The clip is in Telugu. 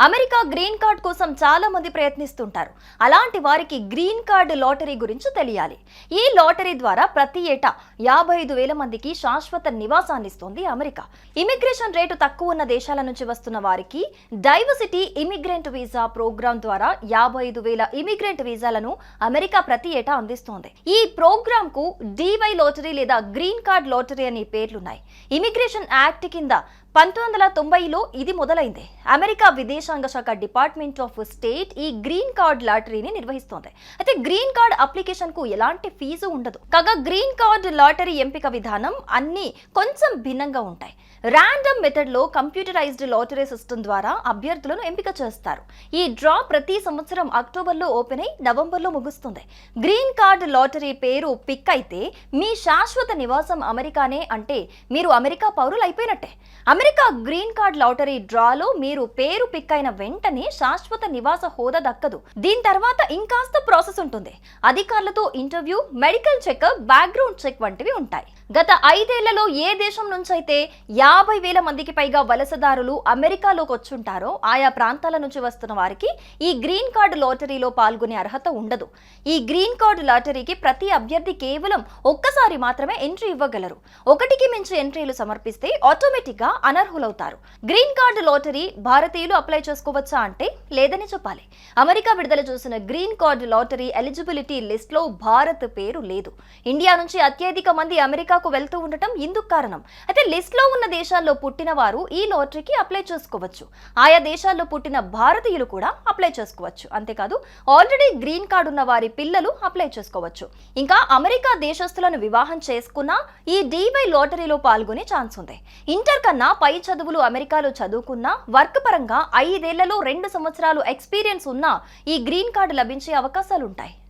అమెరికా గ్రీన్ కార్డ్ కోసం చాలా మంది ప్రయత్నిస్తుంటారు. అలాంటి వారికి గ్రీన్ కార్డ్ లాటరీ గురించి తెలియాలి. ఈ లాటరీ ద్వారా ప్రతి ఏటా 55,000 మందికి శాశ్వత నివాసాన్ని ఇస్తోంది అమెరికా. ఇమిగ్రేషన్ రేటు తక్కువ ఉన్న దేశాల నుంచి వస్తున్న వారికి డైవర్సిటీ ఇమిగ్రెంట్ వీసా ప్రోగ్రాం ద్వారా 55,000 ఇమిగ్రెంట్ వీసాలను అమెరికా ప్రతి ఏటా అందిస్తోంది. ఈ ప్రోగ్రాం కు డివై లాటరీ లేదా గ్రీన్ కార్డ్ లాటరీ అనే పేర్లున్నాయి. ఇమిగ్రేషన్ యాక్ట్ కింద 1990లో ఇది మొదలైంది. అమెరికా విదేశాంగ శాఖ డిపార్ట్మెంట్ ఆఫ్ స్టేట్ ఈ గ్రీన్ కార్డ్ లాటరీని నిర్వహిస్తోంది. అయితే గ్రీన్ కార్డ్ అప్లికేషన్ కు ఎలాంటి ఫీజు ఉండదు. కాగా గ్రీన్ కార్డ్ లాటరీ ఎంపిక విధానం అన్ని కొంచెం భిన్నంగా ఉంటాయి. ర్యాండమ్ మెథడ్ లో కంప్యూటరైజ్డ్ లాటరీ సిస్టమ్ ద్వారా అభ్యర్థులను ఎంపిక చేస్తారు. ఈ డ్రా ప్రతి సంవత్సరం అక్టోబర్లో ఓపెన్ అయి నవంబర్లో ముగుస్తుంది. గ్రీన్ కార్డ్ లాటరీ పేరు పిక్ అయితే మీ శాశ్వత నివాసం అమెరికానే అంటే మీరు అమెరికా పౌరులు అయిపోయినట్టే. అమెరికా గ్రీన్ కార్డ్ లాటరీ డ్రాలో మీరు పేరు పిక్ అయిన వెంటనే శాశ్వత నివాస హోదా దక్కదు. దీని తర్వాత ఇంకాస్త ప్రాసెస్ ఉంటుంది. అధికారులతో interview, medical checkup, background check వంటివి ఉంటాయి. గత 5 ఏళ్లలో ఏ దేశం నుంచైతే 50,000 మందికి పైగా వలసదారులు అమెరికాలోకి వచ్చుంటారో ఆయా ప్రాంతాల నుంచి వస్తున్న వారికి ఈ గ్రీన్ కార్డ్ లాటరీలో పాల్గొనే అర్హత ఉండదు. ఈ గ్రీన్ కార్డ్ లాటరీకి ప్రతి అభ్యర్థి కేవలం ఒక్కసారి మాత్రమే ఎంట్రీ ఇవ్వగలరు. ఒకటికి మించి ఎంట్రీలు సమర్పిస్తే ఆటోమేటిక్ గా అనర్హులవుతారు. గ్రీన్ కార్డ్ లాటరీ భారతీయులు అప్లై చేసుకోవచ్చా అంటే లేదని చెప్పాలి. అమెరికా విడుదల చేసిన green card lottery eligibility list లో భారత్ పేరు లేదు. ఇండియా నుంచి అత్యధిక మంది అమెరికాకు వెళ్తూ ఉండటం ఇందుకు కారణం. అయితే లిస్ట్ లో ఉన్న దేశాల్లో పుట్టిన వారు ఈ లాటరీకి అప్లై చేసుకోవచ్చు. ఆయా దేశాల్లో పుట్టిన భారతీయులు కూడా అప్లై చేసుకోవచ్చు. అంతేకాదు ఆల్రెడీ గ్రీన్ కార్డ్ ఉన్న వారి పిల్లలు అప్లై చేసుకోవచ్చు. ఇంకా అమెరికా దేశస్తులను వివాహం చేసుకున్నా ఈ డివై లాటరీలో పాల్గొనే ఛాన్స్ ఉంది. ఇంటర్ కన్నా పై చదువులు అమెరికాలో చదువుకున్నా, వర్క్ పరంగా 5 ఏళ్లలో 2 సంవత్సరాలు ఎక్స్పీరియన్స్ ఉన్నా ఈ గ్రీన్ కార్డు లభించే అవకాశాలుంటాయి.